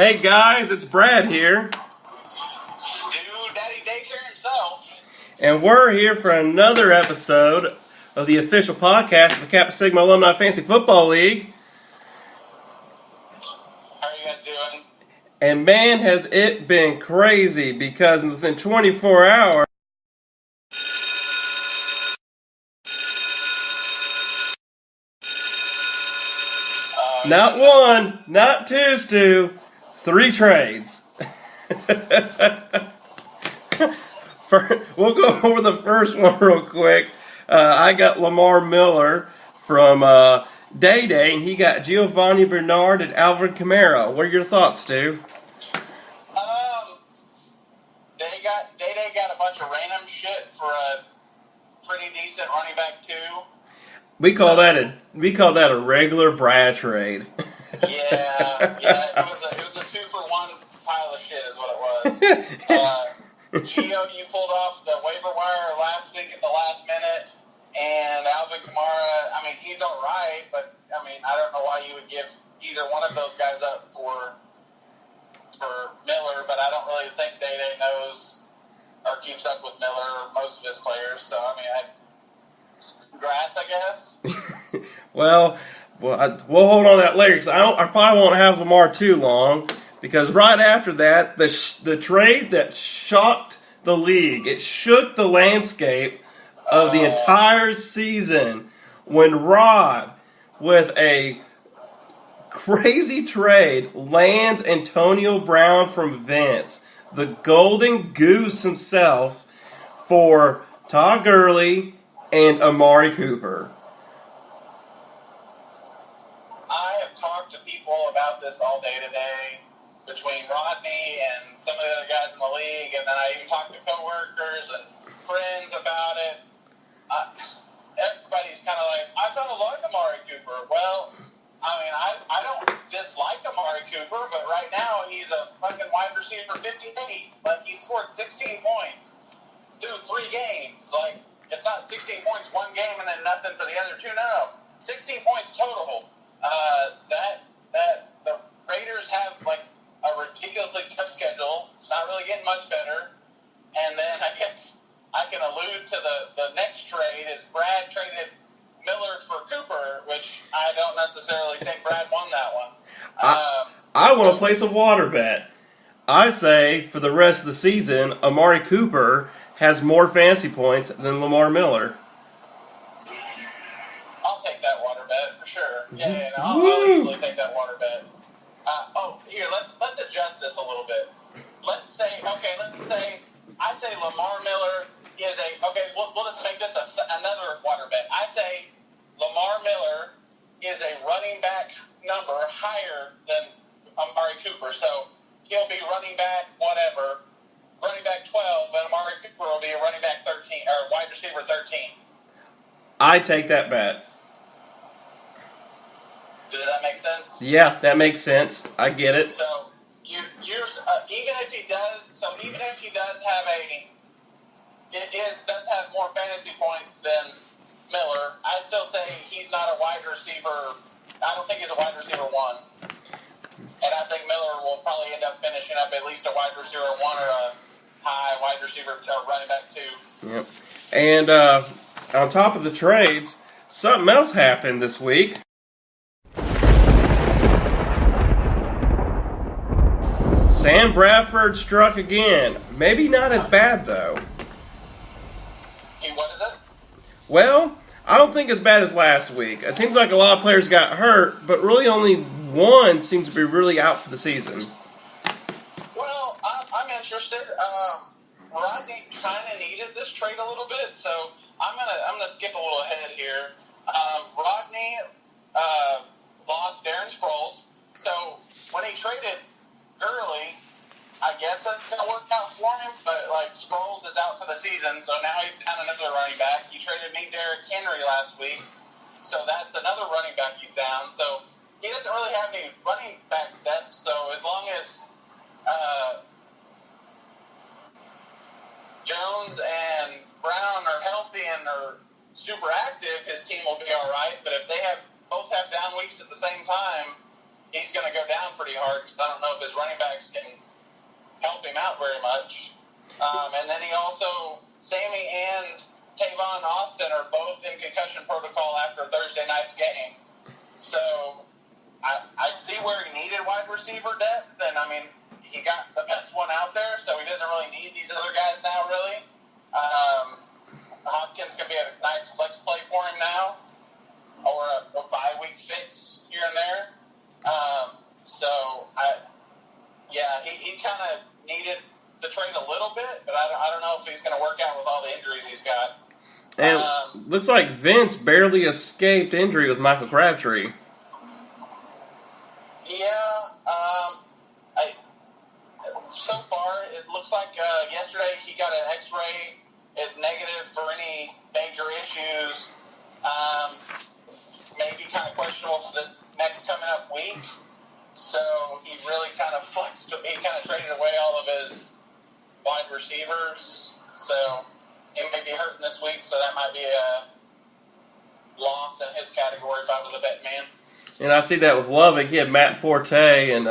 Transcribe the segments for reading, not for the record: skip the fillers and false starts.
Hey guys, it's Brad here. Dude, Daddy Daycare himself. And we're here for another episode of the official podcast of the Kappa Sigma Alumni Fantasy Football League. How are you guys doing? And man, has it been crazy because within 24 hours, not one, not two, Stu, 3 trades. We'll go over the first one real quick. I got Lamar Miller from Day Day, and he got Giovanni Bernard and Alvin Kamara. What are your thoughts, Stu? Day got a bunch of random shit for a pretty decent running back too. We call that a regular Brad trade. Yeah, it was a 2-for-1 pile of shit is what it was. Gio, you pulled off the waiver wire last week at the last minute, and Alvin Kamara, I mean, he's all right, but I mean, I don't know why you would give either one of those guys up for Miller, but I don't really think Day knows or keeps up with Miller or most of his players. So I mean, congrats, I guess. Well, we'll hold on to that later because I probably won't have Lamar too long. Because right after that, the trade that shocked the league, it shook the landscape of the entire season when Rod, with a crazy trade, lands Antonio Brown from Vince, the golden goose himself, for Todd Gurley and Amari Cooper. I have talked to people about this all day today, between Rodney and some of the other guys in the league, and then I even talked to coworkers and friends about it. Everybody's kind of like, I kind of like Amari Cooper. Well, I mean, I don't dislike Amari Cooper, but right now he's a fucking wide receiver 58. Like, he scored 16 points through 3 games. Like, it's not 16 points one game and then nothing for the other 2. No. 16 points total. The Raiders have, like, a ridiculously tough schedule. It's not really getting much better. And then I guess I can allude to the next trade is Brad traded Miller for Cooper, which I don't necessarily think Brad won that one. I want to place a water bet. I say for the rest of the season, Amari Cooper has more fantasy points than Lamar Miller. I'll take that water bet for sure. Yeah, I'll easily take that water bet. Here, let's adjust this a little bit. Let's say I say Lamar Miller is we'll just make this another water bet. I say Lamar Miller is a running back number higher than Amari Cooper, so he'll be running back running back 12, but Amari Cooper will be a running back 13 or wide receiver 13. I take that bet. Does that make sense? Yeah, that makes sense. I get it. So even if he does have more fantasy points than Miller, I still say he's not a wide receiver. I don't think he's a wide receiver 1, and I think Miller will probably end up finishing up at least a wide receiver 1 or a high wide receiver running back 2. Yep. And on top of the trades, something else happened this week. Sam Bradford struck again. Maybe not as bad, though. What is it? Well, I don't think as bad as last week. It seems like a lot of players got hurt, but really only one seems to be really out for the season. Well, I'm interested. Rodney kind of needed this trade a little bit, so I'm gonna skip a little ahead here. Rodney lost Darren Sproles, so when he traded Gurley, I guess that's going to work out for him, but, like, Sproles is out for the season, so now he's down another running back. He traded me Derrick Henry last week, so that's another running back he's down. So he doesn't really have any running back depth, so as long as Jones and Brown are healthy and are super active, his team will be all right, but if they both have down weeks at the same time, he's going to go down pretty hard. I don't know if his running backs can help him out very much. And then he also, Sammy and Tavon Austin are both in concussion protocol after Thursday night's game. So I see where he needed wide receiver depth, and I mean, he got the best one out there, so he doesn't really need these other guys now, really. Hopkins can be a nice flex play for him now, or a bye-week fix here and there. He kind of needed the trade a little bit, but I don't know if he's going to work out with all the injuries he's got. And looks like Vince barely escaped injury with Michael Crabtree. So far, it looks like yesterday he got an X-ray. It's negative for any major issues. Maybe kind of questionable for this next coming up week. So he really kind of flexed. He kind of traded away all of his wide receivers. So he may be hurting this week. So that might be a loss in his category if I was a bet man. And I see that with Lovick. He had Matt Forte, and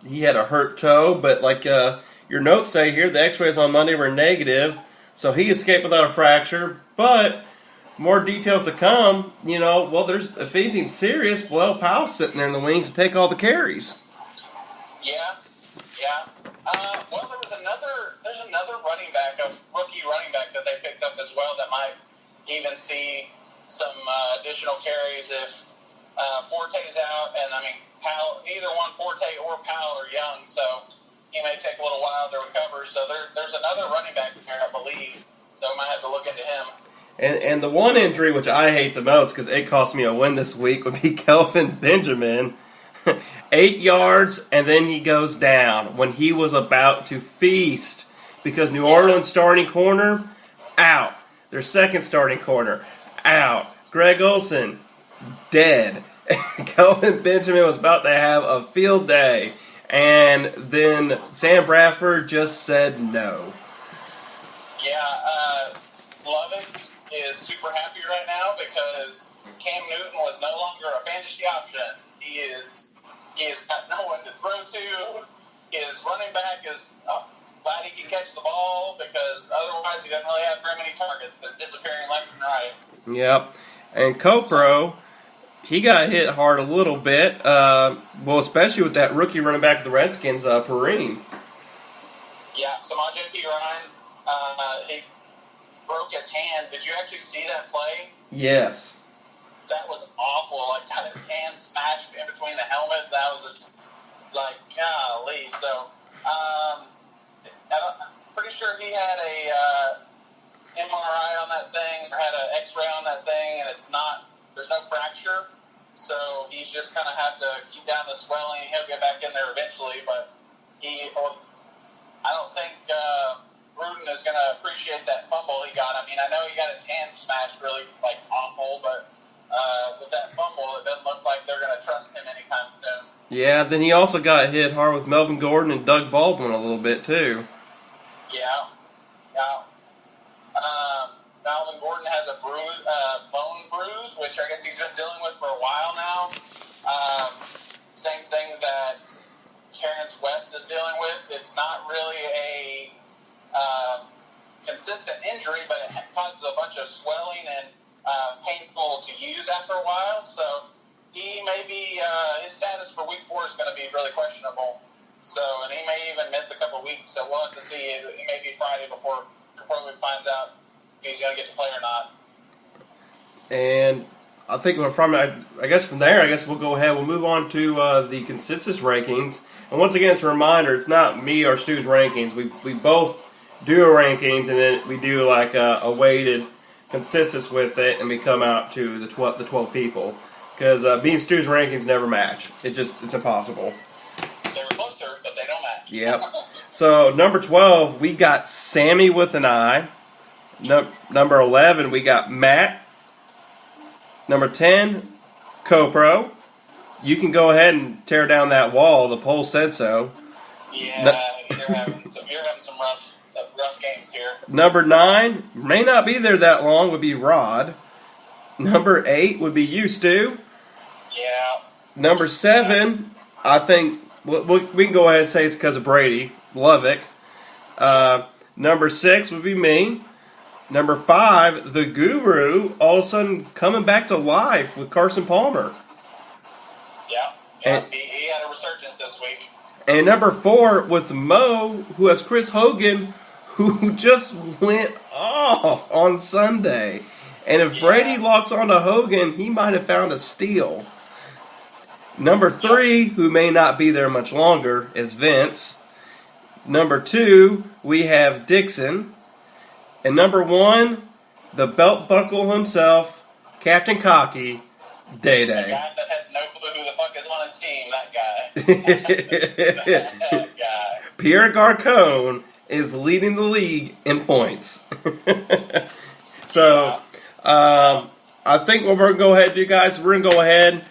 he had a hurt toe. But like your notes say here, the X-rays on Monday were negative, so he escaped without a fracture. But more details to come. There's if anything serious, Bilal Powell's sitting there in the wings to take all the carries. Yeah. There's another running back, a rookie running back that they picked up as well that might even see some additional carries if Forte's out, and I mean, Powell, neither one, Forte or Powell, are young, so he may take a little while to recover. So there's another running back there, I believe, so I might have to look into him. And the one injury which I hate the most because it cost me a win this week would be Kelvin Benjamin. 8 yards, and then he goes down when he was about to feast because New Orleans starting corner, out. Their second starting corner, out. Greg Olsen, dead. Kelvin Benjamin was about to have a field day, and then Sam Bradford just said no. Lovick is super happy right now because Cam Newton was no longer a fantasy option. He has got no one to throw to. His running back is glad he can catch the ball because otherwise he doesn't really have very many targets. They're disappearing left and right. Yep. And Copro, he got hit hard a little bit, especially with that rookie running back of the Redskins, Perrine. Yeah, Samaje Perine, he broke his hand. Did you actually see that play? Yes. That was awful. Like, got his hand smashed in between the helmets. That was just, like, golly. So, I'm pretty sure he had a MRI on that thing, or had an X-ray on that thing, and there's no fracture. So he's just kind of have to keep down the swelling. He'll get back in there eventually, but I don't think Gruden is going to appreciate that fumble he got. I mean, I know he got his hand smashed really, like, awful, but with that fumble, it doesn't look like they're going to trust him anytime soon. Yeah, then he also got hit hard with Melvin Gordon and Doug Baldwin a little bit, too. Yeah. Melvin Gordon has a bone bruise, which I guess he's been dealing with for a while now. Same thing that Terrence West is dealing with. It's not really a consistent injury, but it causes a bunch of swelling and painful to use after a while. So he may be his status for week 4 is going to be really questionable. So, and he may even miss a couple weeks. So we'll have to see. It may be Friday before we finds out if he's going to get to play or not. And I think from there, we'll go ahead. We'll move on to the consensus rankings. And once again, it's a reminder, it's not me or Stu's rankings. We both do a rankings, and then we do like a weighted consensus with it, and we come out to the 12 people. Because me and Stu's rankings never match. It's impossible. They were closer, but they don't match. Yep. So, number 12, we got Sammy with an I. Number 11, we got Matt. Number 10, Copro. You can go ahead and tear down that wall. The poll said so. Yeah, you're having some rough games here. Number 9, may not be there that long, would be Rod. Number 8 would be you, Stu. Yeah. Number 7, I think we can go ahead and say it's because of Brady. Lovick. Number 6 would be me. Number 5, the Guru, all of a sudden coming back to life with Carson Palmer. Yeah, he had a resurgence this week. And number 4 with Mo, who has Chris Hogan, who just went off on Sunday. And if Brady locks onto Hogan, he might have found a steal. Number 3, who may not be there much longer, is Vince. Number 2, we have Dixon. And number 1, the belt buckle himself, Captain Cocky, Day Day. The guy that has no clue who the fuck is on his team, that guy. That guy. Pierre Garcon is leading the league in points. So, I think what we're going to go ahead and do, guys, we're going to go ahead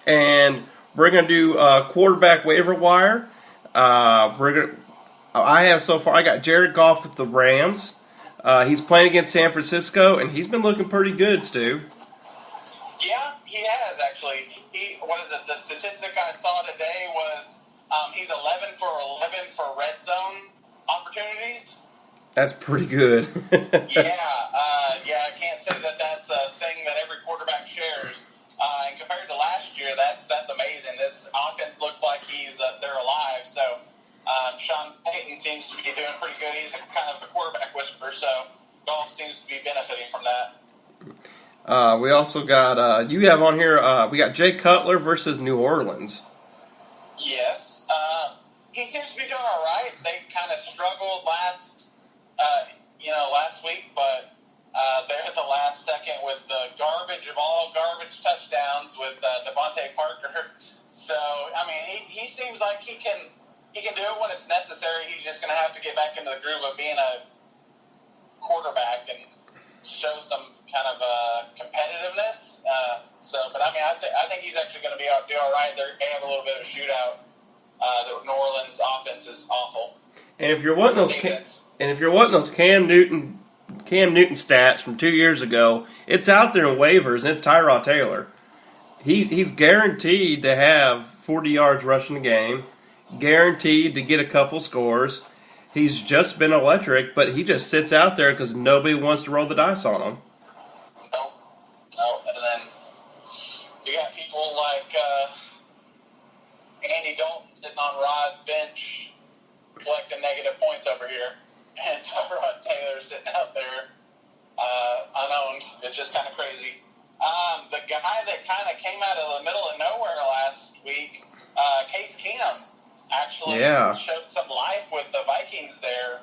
and we're going to do quarterback waiver wire. I got Jared Goff with the Rams. He's playing against San Francisco, and he's been looking pretty good, Stu. Yeah, he has, actually. The statistic I saw today was he's 11 for 11 for red zone opportunities. That's pretty good. Yeah, I can't say that that's a thing that every quarterback shares. And compared to last year, that's amazing. This offense looks like they're alive. So Sean Payton seems to be doing pretty good. He's kind of a quarterback whisperer, so Goff seems to be benefiting from that. We also got you have on here. We got Jay Cutler versus New Orleans. Yes, he seems to be doing all right. They kind of struggled last week, but they're at the last second with the garbage of all garbage touchdowns with Devontae Parker. So I mean, he seems like he can do it when it's necessary. He's just going to have to get back into the groove of being a quarterback and show some kind of competitiveness. But I mean, I think he's actually going to do all right. They have a little bit of a shootout. The New Orleans offense is awful. And if you're wanting those Cam Newton stats from 2 years ago, it's out there in waivers, and it's Tyrod Taylor. He's guaranteed to have 40 yards rushing a game, guaranteed to get a couple scores. He's just been electric, but he just sits out there because nobody wants to roll the dice on him. No. And then you got people like Andy Dalton sitting on Rod's bench collecting negative points over here, and Tyrod Taylor sitting out there unowned. It's just kind of crazy. The guy that kind of came out of the middle of nowhere last week, Case Keenum, actually showed some life with the Vikings there.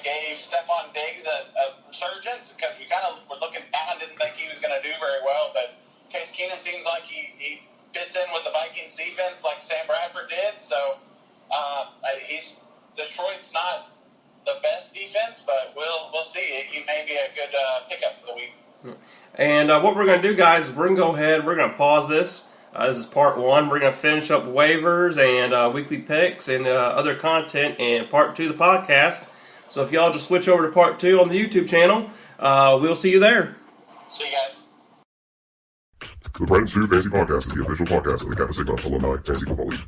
Gave Stephon Diggs a resurgence because we kind of were looking down, didn't think he was going to do very well. But Case Keenum seems like he fits in with the Vikings defense like Sam Bradford did. So Detroit's not the best defense, but we'll see. He may be a good pickup for the week. And what we're going to do, guys, is we're going to go ahead. We're going to pause this. This is part 1. We're going to finish up waivers and weekly picks and other content in part 2 of the podcast. So if y'all just switch over to part 2 on the YouTube channel, we'll see you there. See you guys. The Brett and Stu Fantasy Podcast is the official podcast of the Kappa Sigma Alumni Fantasy Football League.